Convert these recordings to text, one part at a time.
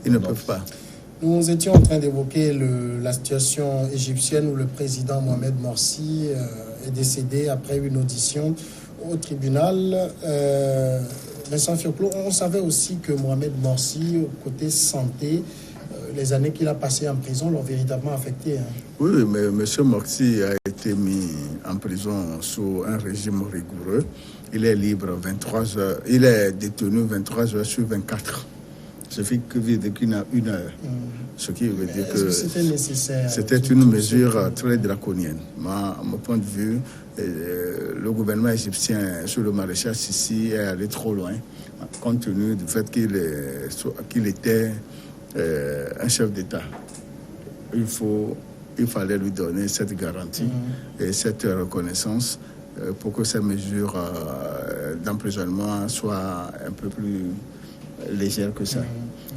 Ils ne peuvent pas. Nous étions en train d'évoquer la situation égyptienne où le président Mohamed Morsi est décédé après une audition au tribunal. Vincent Fioclo, on savait aussi que Mohamed Morsi, côté santé, les années qu'il a passées en prison l'ont véritablement affecté. Oui, mais M. Morsi a été mis en prison sous un régime rigoureux. Il est libre 23 heures. Il est détenu 23 heures sur 24. Ce fait que une heure. Ce qui veut dire que c'était nécessaire. C'était une mesure très draconienne. À mon point de vue, le gouvernement égyptien sur le maréchal Sissi est allé trop loin, compte tenu du fait qu'il était un chef d'État. Il fallait lui donner cette garantie et cette reconnaissance pour que ces mesures d'emprisonnement soient un peu plus légères que ça.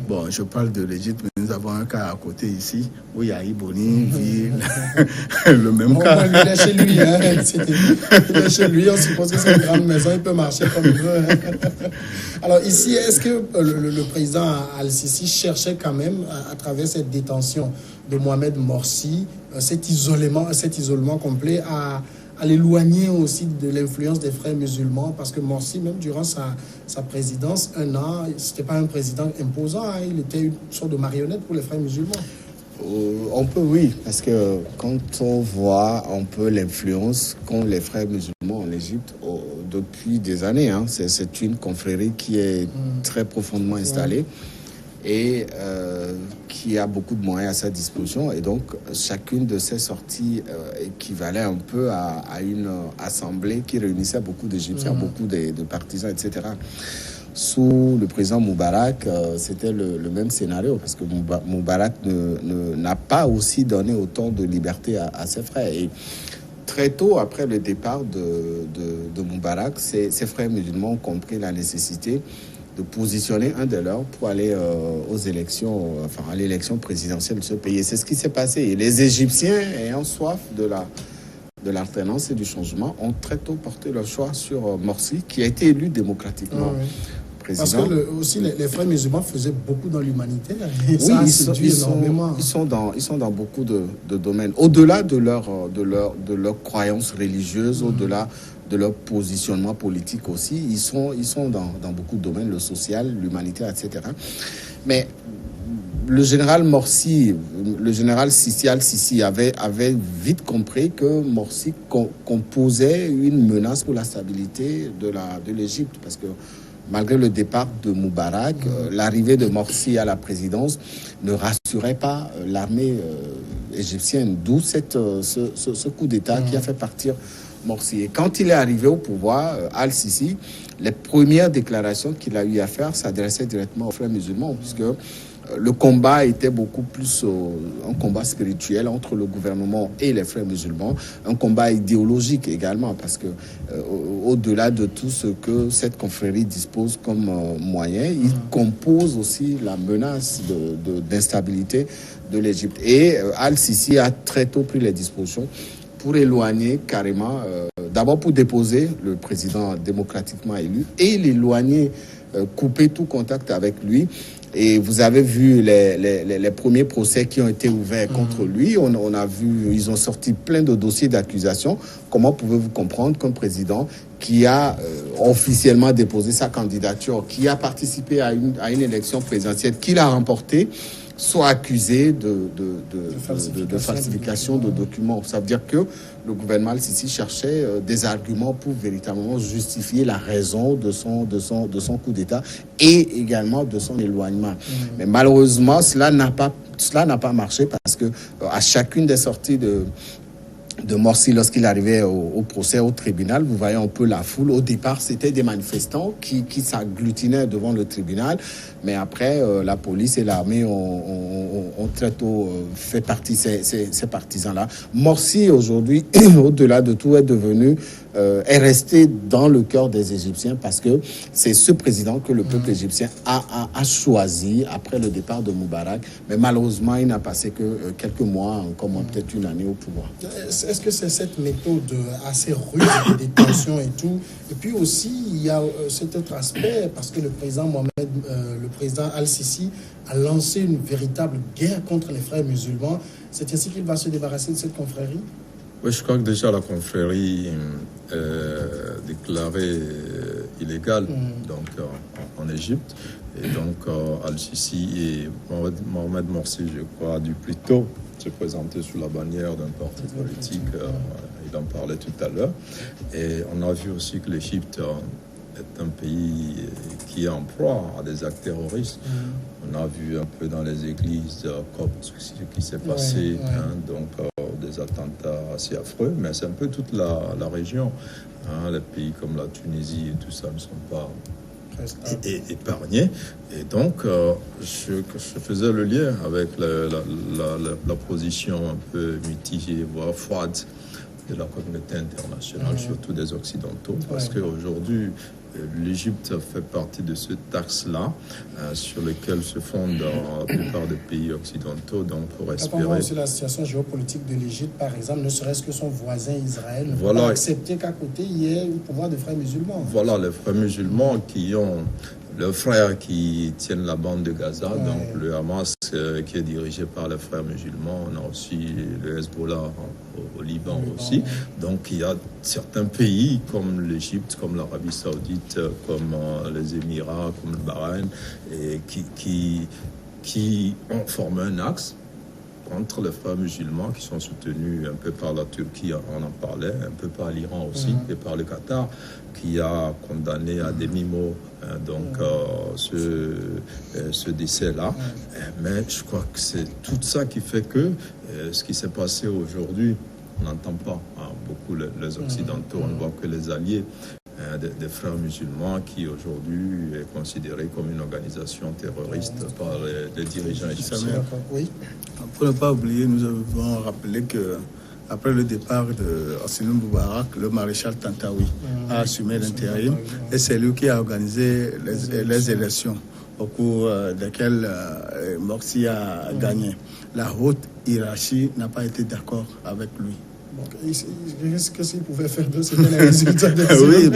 Bon, je parle de l'Égypte, mais nous avons un cas à côté ici, où il y a Iboni, vit le même cas. Il est chez lui, il est chez lui, on suppose que c'est une grande maison, il peut marcher comme il veut. Alors ici, est-ce que le président Al-Sisi cherchait quand même, à travers cette détention de Mohamed Morsi, cet isolement complet, à l'éloigner aussi de l'influence des frères musulmans, parce que Morsi, même durant sa présidence, 1 an, c'était pas un président imposant, il était une sorte de marionnette pour les frères musulmans. On peut, oui, parce que quand on voit un peu l'influence qu'ont les frères musulmans en Égypte depuis des années, c'est une confrérie qui est très profondément installée. Et qui a beaucoup de moyens à sa disposition. Et donc, chacune de ces sorties équivalait un peu à une assemblée qui réunissait beaucoup d'Égyptiens, beaucoup de partisans, etc. Sous le président Moubarak, c'était le même scénario, parce que Moubarak n'a pas aussi donné autant de liberté à ses frères. Et très tôt après le départ de Moubarak, ses frères musulmans ont compris la nécessité de positionner un de leurs pour aller aux élections, à l'élection présidentielle de ce pays. C'est ce qui s'est passé. Et les Égyptiens, ayant soif de l'alternance et du changement, ont très tôt porté leur choix sur Morsi, qui a été élu démocratiquement président. Parce que aussi les frères musulmans faisaient beaucoup dans l'humanitaire. Oui, ils sont dans beaucoup de domaines. Au-delà de leur croyance religieuse, au-delà de leur positionnement politique aussi, ils sont dans beaucoup de domaines, le social, l'humanitaire, etc. Mais le général Morsi, le général Sissi avait vite compris que Morsi composait une menace pour la stabilité de l'Égypte, parce que malgré le départ de Moubarak, l'arrivée de Morsi à la présidence ne rassurait pas l'armée égyptienne, d'où ce coup d'État qui a fait partir Morsi. Et quand il est arrivé au pouvoir, Al-Sisi, les premières déclarations qu'il a eu à faire s'adressaient directement aux frères musulmans, puisque le combat était beaucoup plus un combat spirituel entre le gouvernement et les frères musulmans, un combat idéologique également, parce que au-delà de tout ce que cette confrérie dispose comme moyen, il compose aussi la menace d'instabilité de l'Égypte. Et Al-Sisi a très tôt pris les dispositions pour éloigner carrément, d'abord pour déposer le président démocratiquement élu et l'éloigner, couper tout contact avec lui. Et vous avez vu les premiers procès qui ont été ouverts contre lui. On a vu, ils ont sorti plein de dossiers d'accusation. Comment pouvez-vous comprendre qu'un président qui a officiellement déposé sa candidature, qui a participé à une élection présidentielle, qu'il a remportée, soit accusé de falsification de documents. Ça veut dire que le gouvernement Al-Sisi cherchait des arguments pour véritablement justifier la raison de son coup d'État et également de son éloignement. Mais malheureusement, cela n'a pas marché, parce que à chacune des sorties de Morsi, lorsqu'il arrivait au procès, au tribunal, vous voyez un peu la foule. Au départ, c'était des manifestants qui s'agglutinaient devant le tribunal. Mais après, la police et l'armée ont très tôt fait partie ces partisans-là. Morsi, aujourd'hui, au-delà de tout, est devenu est resté dans le cœur des Égyptiens parce que c'est ce président que le peuple égyptien a choisi après le départ de Moubarak. Mais malheureusement, il n'a passé que quelques mois, encore moins peut-être une année au pouvoir. Est-ce que c'est cette méthode assez rude de détention et tout? Et puis aussi, il y a cet autre aspect, parce que le président Al-Sisi a lancé une véritable guerre contre les frères musulmans. C'est ainsi qu'il va se débarrasser de cette confrérie? Oui, je crois que déjà la confrérie déclarée illégale donc, en Égypte. Et donc Al-Sisi et Mohamed Morsi, je crois, du plus tôt se présenter sous la bannière d'un parti politique. Il en parlait tout à l'heure. Et on a vu aussi que l'Égypte est un pays qui est en proie à des actes terroristes. On a vu un peu dans les églises coptes ce qui s'est passé, hein, donc des attentats assez affreux, mais c'est un peu toute la région. Hein, les pays comme la Tunisie et tout ça ne sont pas épargnés. Et donc, je faisais le lien avec la position un peu mitigée, voire froide de la communauté internationale, surtout des Occidentaux, parce qu'aujourd'hui, l'Égypte fait partie de ce axe-là, sur lequel se fondent la plupart des pays occidentaux. Donc, pour espérer... Quand on voit aussi la situation géopolitique de l'Égypte, par exemple, ne serait-ce que son voisin Israël, ne peut pas accepter qu'à côté, il y ait le pouvoir des frères musulmans. Voilà, les frères musulmans qui ont leurs frères qui tiennent la bande de Gaza, donc le Hamas qui est dirigé par les frères musulmans. On a aussi le Hezbollah au Liban aussi. Donc il y a certains pays comme l'Égypte, comme l'Arabie Saoudite, comme les Émirats, comme le Bahreïn, et qui ont formé un axe entre les frères musulmans qui sont soutenus un peu par la Turquie, on en parlait, un peu par l'Iran aussi, et par le Qatar, qui a condamné à demi-mot donc ce décès-là. Mais je crois que c'est tout ça qui fait que ce qui s'est passé aujourd'hui, on n'entend pas beaucoup les Occidentaux, on ne voit que les alliés des frères musulmans qui aujourd'hui est considérée comme une organisation terroriste par les dirigeants égyptiens. Oui. Pour ne pas oublier, nous avons rappelé que après le départ de Hosni Moubarak, le maréchal Tantawi a assumé l'intérim et c'est lui qui a organisé les élections au cours desquelles Morsi a gagné. La haute hiérarchie n'a pas été d'accord avec lui. Qu'est-ce qu'il pouvait faire de ce résultat de Oui,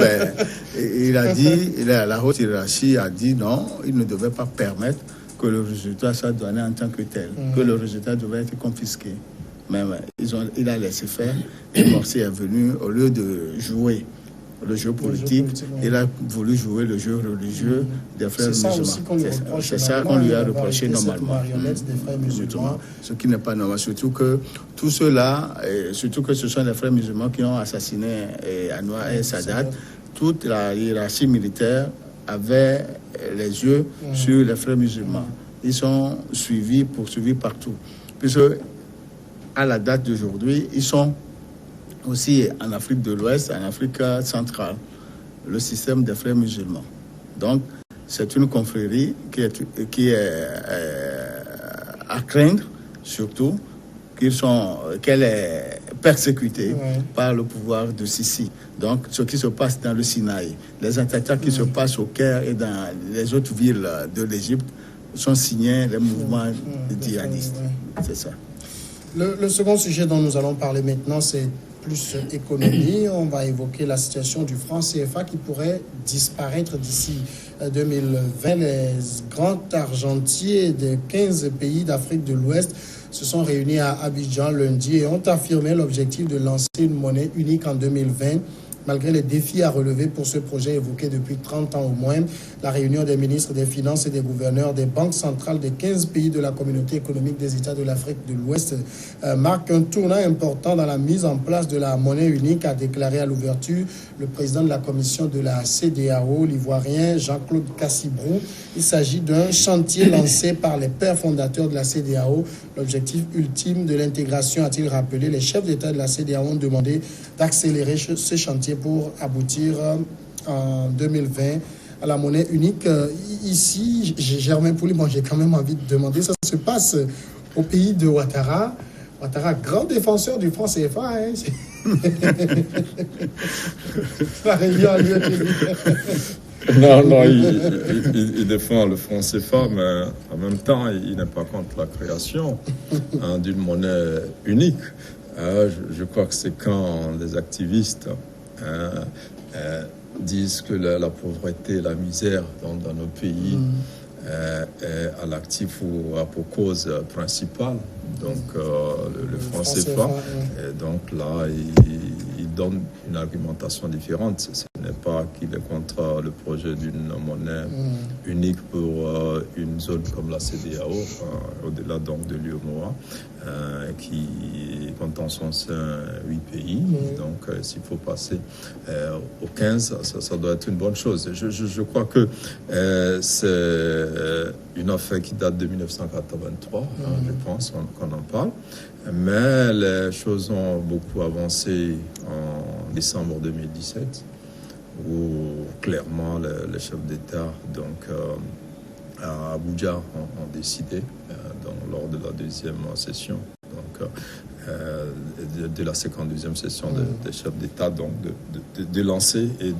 il a dit, la haute hiérarchie a dit non, il ne devait pas permettre que le résultat soit donné en tant que tel, que le résultat devait être confisqué. Mais il a laissé faire et Morsi est venu, au lieu de jouer le jeu politique, il a voulu jouer le jeu religieux des frères musulmans. C'est ça qu'on lui a reproché normalement. Ce qui n'est pas normal. Surtout que tout cela, surtout que ce sont les frères musulmans qui ont assassiné Anwar et Sadat, toute la hiérarchie militaire avait les yeux sur les frères musulmans. Ils sont poursuivis partout. Puisque à la date d'aujourd'hui, ils sont aussi en Afrique de l'Ouest, en Afrique centrale, le système des frères musulmans. Donc, c'est une confrérie qui est à craindre, surtout, qu'elle est persécutée par le pouvoir de Sisi. Donc, ce qui se passe dans le Sinaï, les attentats qui se passent au Caire et dans les autres villes de l'Égypte sont signés les mouvements djihadistes. C'est ça. Le second sujet dont nous allons parler maintenant, c'est plus économie. On va évoquer la situation du franc CFA qui pourrait disparaître d'ici 2020. Les grands argentiers des 15 pays d'Afrique de l'Ouest se sont réunis à Abidjan lundi et ont affirmé l'objectif de lancer une monnaie unique en 2020. Malgré les défis à relever pour ce projet évoqué depuis 30 ans au moins, la réunion des ministres des Finances et des gouverneurs des banques centrales des 15 pays de la communauté économique des États de l'Afrique de l'Ouest marque un tournant important dans la mise en place de la monnaie unique, a déclaré à l'ouverture le président de la commission de la CEDEAO, l'Ivoirien Jean-Claude Cassibrou. Il s'agit d'un chantier lancé par les pères fondateurs de la CEDEAO. L'objectif ultime de l'intégration, a-t-il rappelé, les chefs d'État de la CEDEAO ont demandé d'accélérer ce chantier pour aboutir en 2020 à la monnaie unique. Ici, Germain Pouli, moi j'ai quand même envie de demander, ça se passe au pays de Ouattara. Ouattara, grand défenseur du franc CFA. La réunion a lieu. Non, il défend le franc CFA, mais en même temps, il n'est pas contre la création d'une monnaie unique. Je crois que c'est quand les activistes disent que la pauvreté, la misère dans nos pays est à l'actif ou à pour cause principale. Donc, le franc CFA. Et donc là, il donne une argumentation différente. Ce n'est pas qu'il est contre le projet d'une monnaie unique pour une zone comme la CEDEAO, au-delà donc de l'UEMOA, qui compte en son sein 8 pays. Donc, s'il faut passer aux 15, ça doit être une bonne chose. Je crois que c'est une affaire qui date de 1983, je pense qu'on en parle. Mais les choses ont beaucoup avancé en décembre 2017, où clairement les chefs d'État à Abuja ont décidé lors de la deuxième session de la 52e session des chefs d'État de lancer et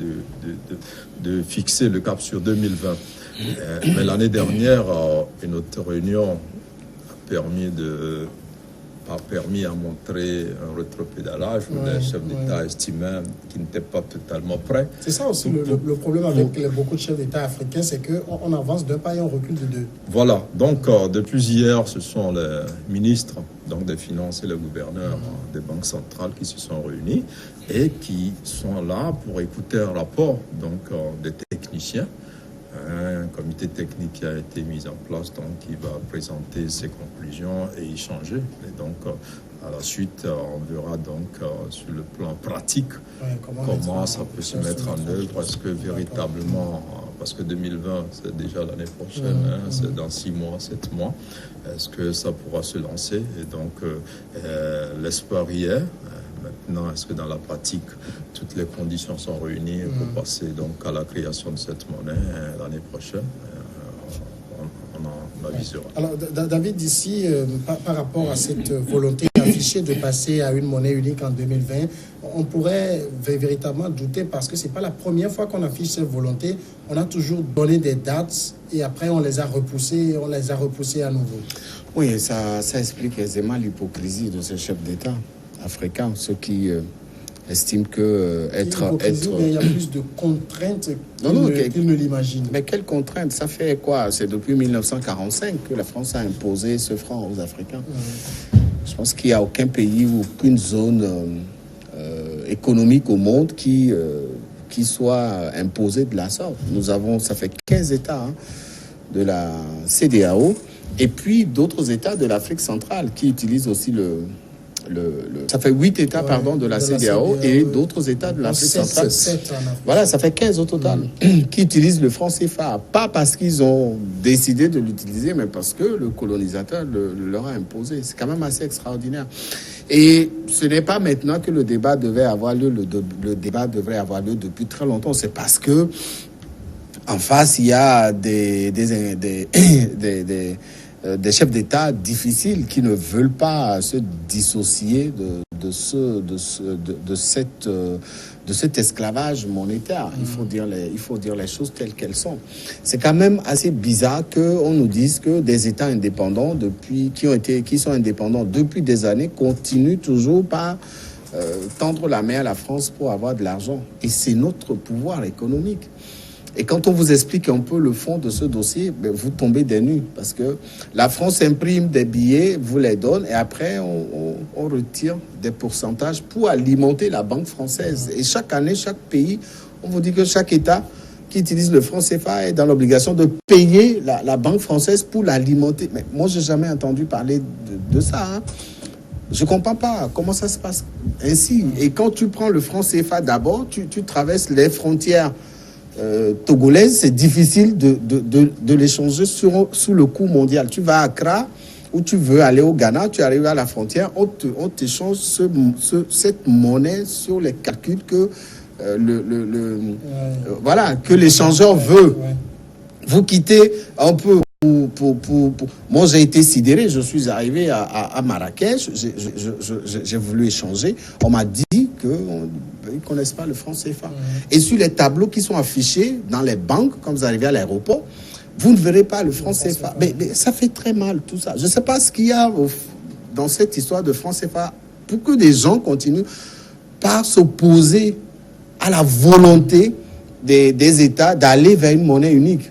de fixer le cap sur 2020. Mais l'année dernière, une autre réunion a permis à montrer un rétropédalage où les chefs d'État estimaient qu'ils n'étaient pas totalement prêts. C'est ça aussi le problème avec beaucoup de chefs d'État africains, c'est qu'on avance d'un pas et on recule de deux. Voilà, donc depuis hier, ce sont les ministres des Finances et les gouverneurs des banques centrales qui se sont réunis et qui sont là pour écouter un rapport des techniciens. Un comité technique qui a été mis en place, qui va présenter ses conclusions et échanger. Et donc, à la suite, on verra sur le plan pratique comment ça peut se mettre en œuvre. Est-ce que véritablement, parce que 2020, c'est déjà l'année prochaine, c'est dans 6 mois, 7 mois, est-ce que ça pourra se lancer? Et donc, l'espoir y est. Maintenant, est-ce que dans la pratique, toutes les conditions sont réunies pour passer à la création de cette monnaie l'année prochaine? On en avisera. Alors, David, ici, par rapport à cette volonté affichée de passer à une monnaie unique en 2020, on pourrait véritablement douter parce que ce n'est pas la première fois qu'on affiche cette volonté. On a toujours donné des dates et après on les a repoussées à nouveau. Oui, ça explique aisément l'hypocrisie de ces chefs d'État africains, ceux qui estiment que être... Mais il y a plus de contraintes qu'ils ne l'imaginent. Mais quelles contraintes? Ça fait quoi? C'est depuis 1945 que la France a imposé ce franc aux Africains. Je pense qu'il n'y a aucun pays ou aucune zone économique au monde qui soit imposée de la sorte. Ça fait 15 États de la CEDEAO et puis d'autres États de l'Afrique centrale qui utilisent aussi ça fait 8 États de la CEDEAO et d'autres États de l'Afrique centrale. Voilà, ça fait 15 au total qui utilisent le franc CFA. Pas parce qu'ils ont décidé de l'utiliser, mais parce que le colonisateur leur a imposé. C'est quand même assez extraordinaire. Et ce n'est pas maintenant que le débat devait avoir lieu. Le débat devrait avoir lieu depuis très longtemps. C'est parce que en face, il y a des chefs d'État difficiles qui ne veulent pas se dissocier de cet esclavage monétaire. Il faut dire les choses telles qu'elles sont. C'est quand même assez bizarre qu'on nous dise que des États indépendants qui sont indépendants depuis des années continuent toujours par tendre la main à la France pour avoir de l'argent. Et c'est notre pouvoir économique. Et quand on vous explique un peu le fond de ce dossier, vous tombez des nues. Parce que la France imprime des billets, vous les donne, et après, on retire des pourcentages pour alimenter la banque française. Et chaque année, chaque pays, on vous dit que chaque État qui utilise le franc CFA est dans l'obligation de payer la banque française pour l'alimenter. Mais moi, je n'ai jamais entendu parler de ça. Je ne comprends pas comment ça se passe ainsi. Et quand tu prends le franc CFA d'abord, tu traverses les frontières togolaise, c'est difficile de l'échanger sous le coût mondial. Tu vas à Accra ou tu veux aller au Ghana, tu arrives à la frontière, on t'échange cette monnaie sur les calculs que que l'échangeur veut. Vous quittez un peu Moi, j'ai été sidéré. Je suis arrivé à Marrakech. J'ai voulu échanger. On m'a dit qu'ils ne connaissent pas le franc CFA. Et sur les tableaux qui sont affichés dans les banques, quand vous arrivez à l'aéroport, vous ne verrez pas le franc CFA. Mais ça fait très mal tout ça. Je ne sais pas ce qu'il y a dans cette histoire de franc CFA pour que des gens continuent par s'opposer à la volonté des États d'aller vers une monnaie unique.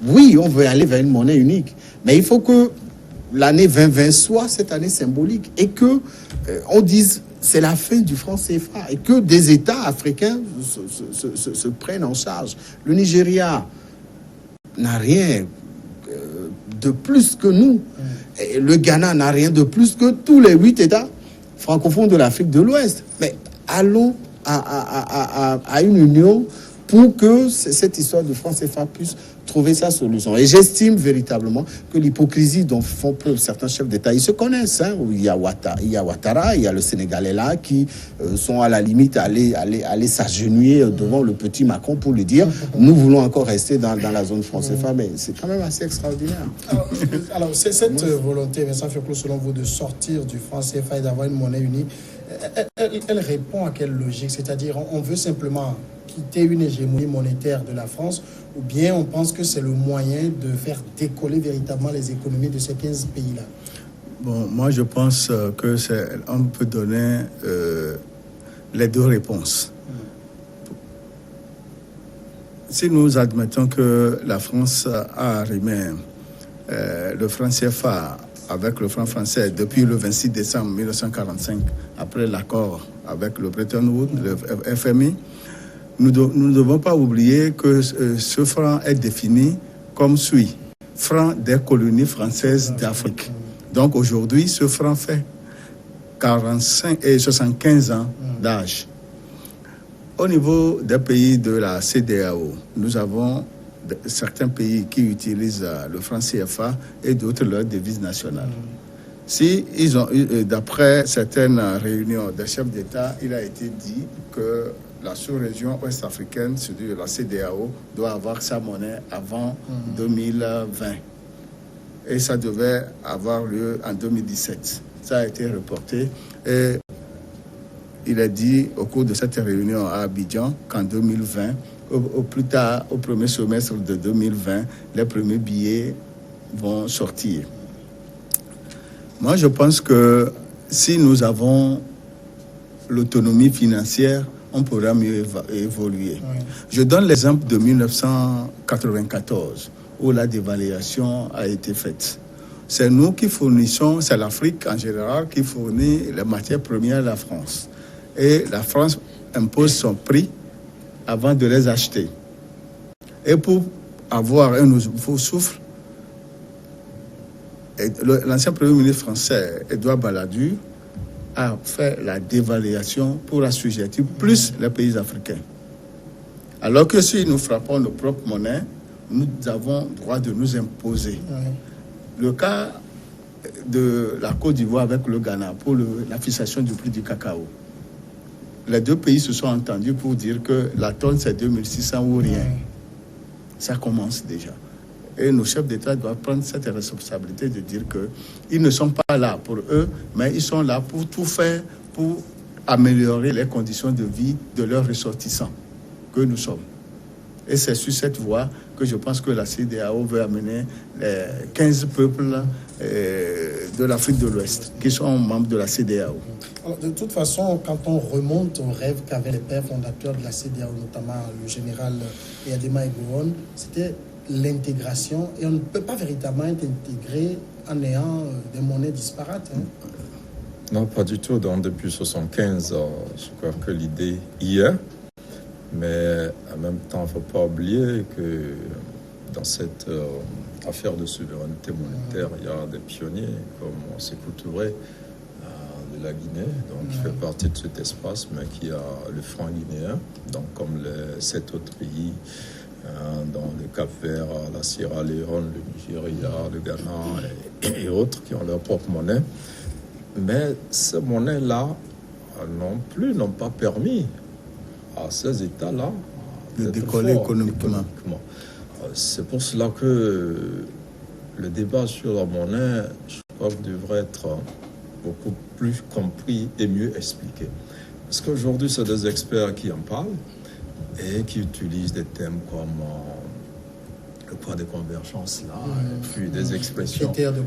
Oui, on veut aller vers une monnaie unique, mais il faut que l'année 2020 soit cette année symbolique et que on dise c'est la fin du franc CFA et que des États africains se prennent en charge. Le Nigeria n'a rien de plus que nous. Et le Ghana n'a rien de plus que tous les 8 États francophones de l'Afrique de l'Ouest. Mais allons à une union pour que cette histoire de franc CFA puisse trouver sa solution. Et j'estime véritablement que l'hypocrisie dont font preuve certains chefs d'État, ils se connaissent. Hein. Il y a Ouattara, il y a le Sénégalais là, qui sont à la limite aller s'agenouiller devant le petit Macron pour lui dire nous voulons encore rester dans la zone franc CFA. Mais c'est quand même assez extraordinaire. Alors c'est cette volonté, Vincent Fioclo, selon vous, de sortir du franc CFA et d'avoir une monnaie unique, elle répond à quelle logique? C'est-à-dire, on veut simplement quitter une hégémonie monétaire de la France, ou bien on pense que c'est le moyen de faire décoller véritablement les économies de ces 15 pays-là? Bon, moi je pense qu'on peut donner les deux réponses. Si nous admettons que la France a arrimé le franc CFA avec le franc français depuis le 26 décembre 1945, après l'accord avec le Bretton Woods, le FMI, nous ne devons pas oublier que ce franc est défini comme suit: franc des colonies françaises d'Afrique. Donc aujourd'hui, ce franc fait 45 et 75 ans d'âge. Au niveau des pays de la CEDEAO, nous avons certains pays qui utilisent le franc CFA et d'autres leur devise nationale. Si ils ont, d'après certaines réunions des chefs d'État, il a été dit que la sous-région ouest-africaine, c'est-à-dire la CEDEAO, doit avoir sa monnaie avant 2020. Et ça devait avoir lieu en 2017. Ça a été reporté. Et il a dit au cours de cette réunion à Abidjan qu'en 2020, au plus tard, au premier semestre de 2020, les premiers billets vont sortir. Moi, je pense que si nous avons l'autonomie financière, on pourra mieux évoluer. Je donne l'exemple de 1994, où la dévaluation a été faite. C'est nous qui fournissons, c'est l'Afrique en général qui fournit les matières premières à la France. Et la France impose son prix avant de les acheter. Et pour avoir un nouveau souffle, l'ancien Premier ministre français, Édouard Balladur, a fait la dévaluation pour assujettir plus les pays africains. Alors que si nous frappons nos propres monnaies, nous avons droit de nous imposer. Le cas de la Côte d'Ivoire avec le Ghana pour la fixation du prix du cacao. Les deux pays se sont entendus pour dire que la tonne c'est 2600 ou rien. Ça commence déjà. Et nos chefs d'État doivent prendre cette responsabilité de dire qu'ils ne sont pas là pour eux, mais ils sont là pour tout faire pour améliorer les conditions de vie de leurs ressortissants que nous sommes. Et c'est sur cette voie que je pense que la CEDEAO veut amener les 15 peuples de l'Afrique de l'Ouest qui sont membres de la CEDEAO. Alors, de toute façon, quand on remonte aux rêves qu'avaient les pères fondateurs de la CEDEAO, notamment le général Eyadema Egowon, c'était l'intégration, et on ne peut pas véritablement être intégré en ayant des monnaies disparates. Non, pas du tout. Donc, depuis 1975, je crois que l'idée y est. Mais en même temps, il ne faut pas oublier que dans cette affaire de souveraineté monétaire, il y a des pionniers comme Sékou Touré de la Guinée, donc qui fait partie de cet espace, mais qui a le franc guinéen, donc comme les 7 autres pays, dans le Cap-Vert, la Sierra Leone, le Nigeria, le Ghana et autres qui ont leur propre monnaie. Mais ces monnaies-là n'ont pas permis à ces États-là de décoller économiquement. C'est pour cela que le débat sur la monnaie, je crois, devrait être beaucoup plus compris et mieux expliqué. Parce qu'aujourd'hui, c'est des experts qui en parlent et qui utilisent des thèmes comme le poids de convergence, là, et puis des expressions. Critères de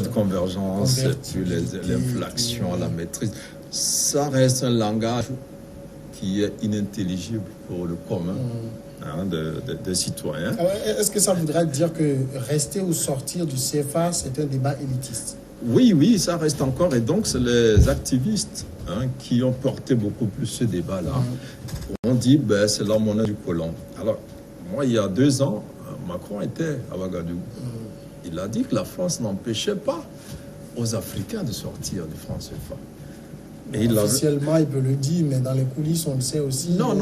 convergence. Et puis l'inflation, la maîtrise. Ça reste un langage qui est inintelligible pour le commun des citoyens. Est-ce que ça voudrait dire que rester ou sortir du CFA, c'est un débat élitiste? Oui, ça reste encore. Et donc, c'est les activistes qui ont porté beaucoup plus ce débat-là. On dit, c'est la monnaie du colon. Alors, moi, il y a 2 ans, Macron était à Ouagadougou. Il a dit que la France n'empêchait pas aux Africains de sortir du franc CFA. Et officiellement, il peut le dire, mais dans les coulisses, on le sait aussi. Non,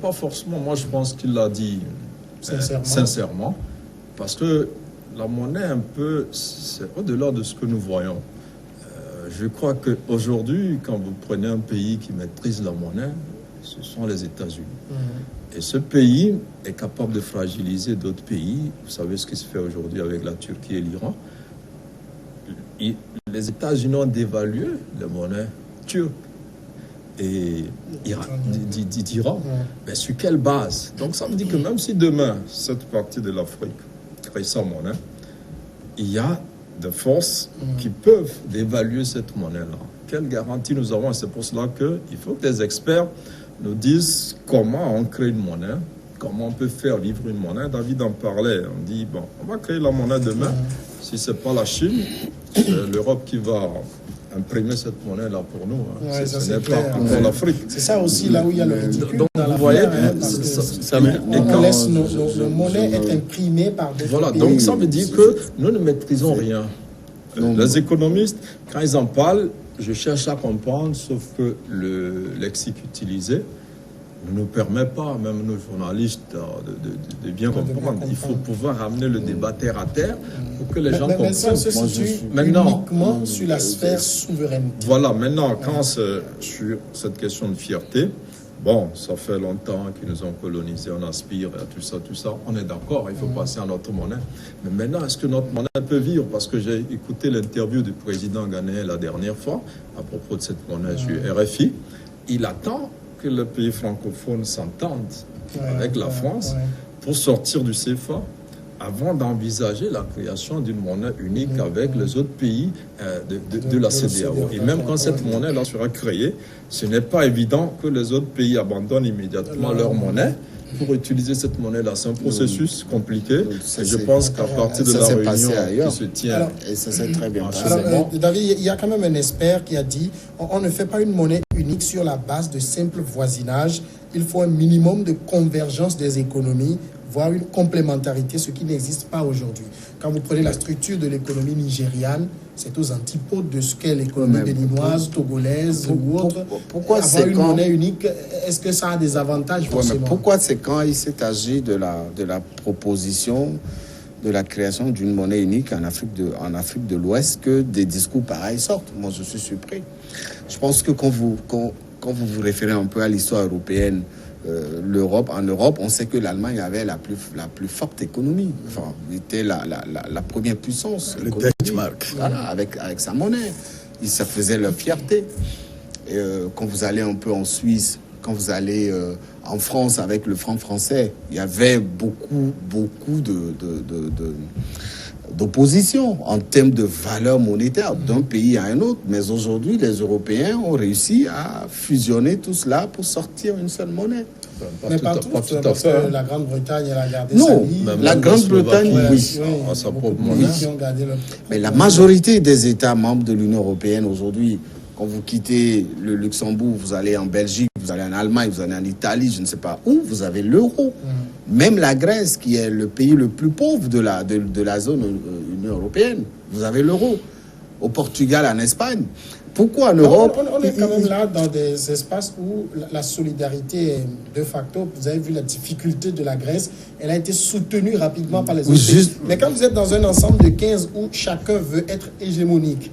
pas forcément. Moi, je pense qu'il l'a dit sincèrement. Parce que la monnaie, un peu, c'est au-delà de ce que nous voyons. Je crois qu'aujourd'hui, quand vous prenez un pays qui maîtrise la monnaie, ce sont les États-Unis. Et ce pays est capable de fragiliser d'autres pays. Vous savez ce qui se fait aujourd'hui avec la Turquie et l'Iran. Les États-Unis ont dévalué la monnaie turque et d'Iran. Mais sur quelle base? Donc ça me dit que même si demain, cette partie de l'Afrique crée sa monnaie, il y a des forces qui peuvent dévaluer cette monnaie-là. Quelle garantie nous avons? C'est pour cela qu'il faut que les experts nous disent comment on crée une monnaie, comment on peut faire vivre une monnaie. David en parlait, on dit, on va créer la monnaie demain. Si ce n'est pas la Chine, c'est l'Europe qui va imprimer cette monnaie-là pour nous. Ce n'est pas encore l'Afrique. C'est ça aussi là où il y a le ridicule. Donc, dans vous voyez, on laisse nos monnaies être imprimées par d'autres pays. Voilà, donc ça veut dire que nous ne maîtrisons rien. Les économistes, quand ils en parlent, je cherche à comprendre, sauf que le lexique utilisé ne nous permet pas, même nos journalistes, de bien comprendre. Il faut pouvoir ramener le débat terre à terre pour que les gens comprennent. Mais ça se situe uniquement sur la sphère souveraineté. Voilà, maintenant, quand c'est sur cette question de fierté, ça fait longtemps qu'ils nous ont colonisés, on aspire à tout ça, on est d'accord, il faut passer à notre monnaie. Mais maintenant, est-ce que notre monnaie peut vivre? Parce que j'ai écouté l'interview du président ghanéen la dernière fois, à propos de cette monnaie sur RFI. Il attend que les pays francophones s'entendent avec la France pour sortir du CFA avant d'envisager la création d'une monnaie unique avec les autres pays de la CEDEAO. Et même quand cette monnaie-là sera créée, ce n'est pas évident que les autres pays abandonnent immédiatement leur monnaie pour utiliser cette monnaie-là. C'est un processus compliqué. Et je pense qu'à partir de la réunion qui se tient... Et ça s'est très bien passé. David, il y a quand même un expert qui a dit on ne fait pas une monnaie unique sur la base de simple voisinage. Il faut un minimum de convergence des économies, voire une complémentarité, ce qui n'existe pas aujourd'hui. Quand vous prenez la structure de l'économie nigériane, c'est aux antipodes de ce qu'est l'économie béninoise, togolaise ou autre. Pourquoi avoir une monnaie unique, est-ce que ça a des avantages forcément? Pourquoi c'est quand il s'est agi de la proposition de la création d'une monnaie unique en Afrique de l'Ouest que des discours pareils sortent? Moi, je suis surpris. Je pense que quand vous vous référez un peu à l'histoire européenne, en Europe, on sait que l'Allemagne avait la plus forte économie. Enfin, était la première puissance. Le Deutschmark. Voilà, avec sa monnaie. Ça faisait leur fierté. Et, quand vous allez un peu en Suisse, quand vous allez en France avec le franc français, il y avait beaucoup d'opposition en termes de valeur monétaire d'un pays à un autre. Mais aujourd'hui, les Européens ont réussi à fusionner tout cela pour sortir une seule monnaie. Mais pas tout à fait. La Grande-Bretagne, elle a gardé sa ligne. Non, la Grande-Bretagne, oui. Sa propre monnaie. Mais la majorité des États membres de l'Union européenne aujourd'hui, quand vous quittez le Luxembourg, vous allez en Belgique, vous allez en Allemagne, vous allez en Italie, je ne sais pas où, vous avez l'euro. Même la Grèce, qui est le pays le plus pauvre de la zone Union européenne, vous avez l'euro. Au Portugal, en Espagne. Pourquoi en Europe? On est quand même là dans des espaces où la solidarité est de facto. Vous avez vu la difficulté de la Grèce. Elle a été soutenue rapidement par les autres pays. Mais quand vous êtes dans un ensemble de 15 où chacun veut être hégémonique,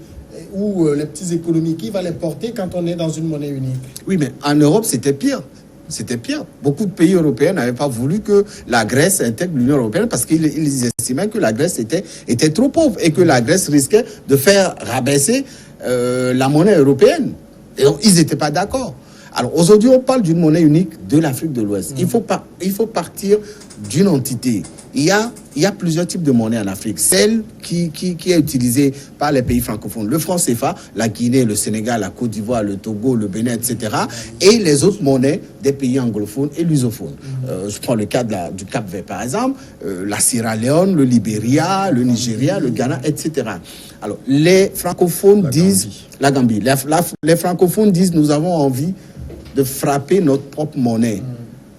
où les petites économies, qui va les porter quand on est dans une monnaie unique? Oui, mais en Europe, c'était pire. C'était pire. Beaucoup de pays européens n'avaient pas voulu que la Grèce intègre l'Union européenne parce qu'ils estimaient que la Grèce était trop pauvre et que la Grèce risquait de faire rabaisser la monnaie européenne. Et donc, ils n'étaient pas d'accord. Alors aujourd'hui, on parle d'une monnaie unique de l'Afrique de l'Ouest. Il faut partir d'une entité. Il y a plusieurs types de monnaies en Afrique. Celle qui est utilisée par les pays francophones, le franc CFA, la Guinée, le Sénégal, la Côte d'Ivoire, le Togo, le Bénin, etc. Et les autres monnaies des pays anglophones et lusophones. Je prends le cas du Cap-Vert, par exemple, la Sierra Leone, le Libéria, le Nigeria, le Ghana, etc. Alors, les francophones disent... La Gambie. Les francophones disent, nous avons envie de frapper notre propre monnaie.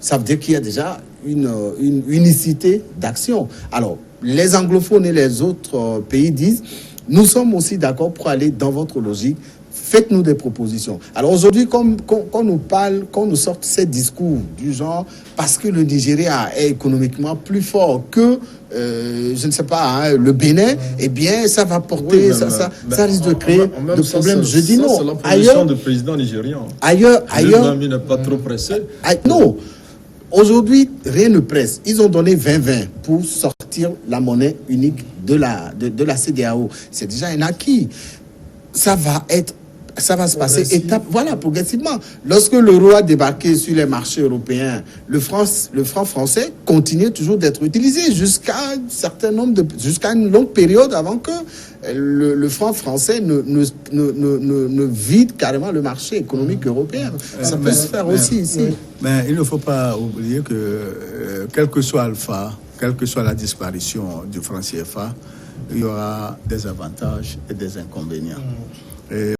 Ça veut dire qu'il y a déjà une unicité d'action. Alors, les anglophones et les autres pays disent, nous sommes aussi d'accord pour aller dans votre logique, faites-nous des propositions. Alors aujourd'hui, quand on nous sort ces discours du genre, parce que le Nigeria est économiquement plus fort que, je ne sais pas, le Bénin, eh bien, ça va porter, ça risque de créer de problèmes. Je dis non. C'est la position du président nigérian. Ailleurs, il n'est pas trop pressé. Non. Aujourd'hui, rien ne presse. Ils ont donné 20-20 pour sortir la monnaie unique de la CEDEAO. C'est déjà un acquis. Ça va se passer étape, progressivement. Lorsque l'euro a débarqué sur les marchés européens, le franc français continue toujours d'être utilisé jusqu'à une longue période avant que le franc français ne vide carrément le marché économique européen. Ça peut se faire aussi ici. Mais il ne faut pas oublier que quel que soit Alpha, quelle que soit la disparition du franc CFA, il y aura des avantages et des inconvénients. Et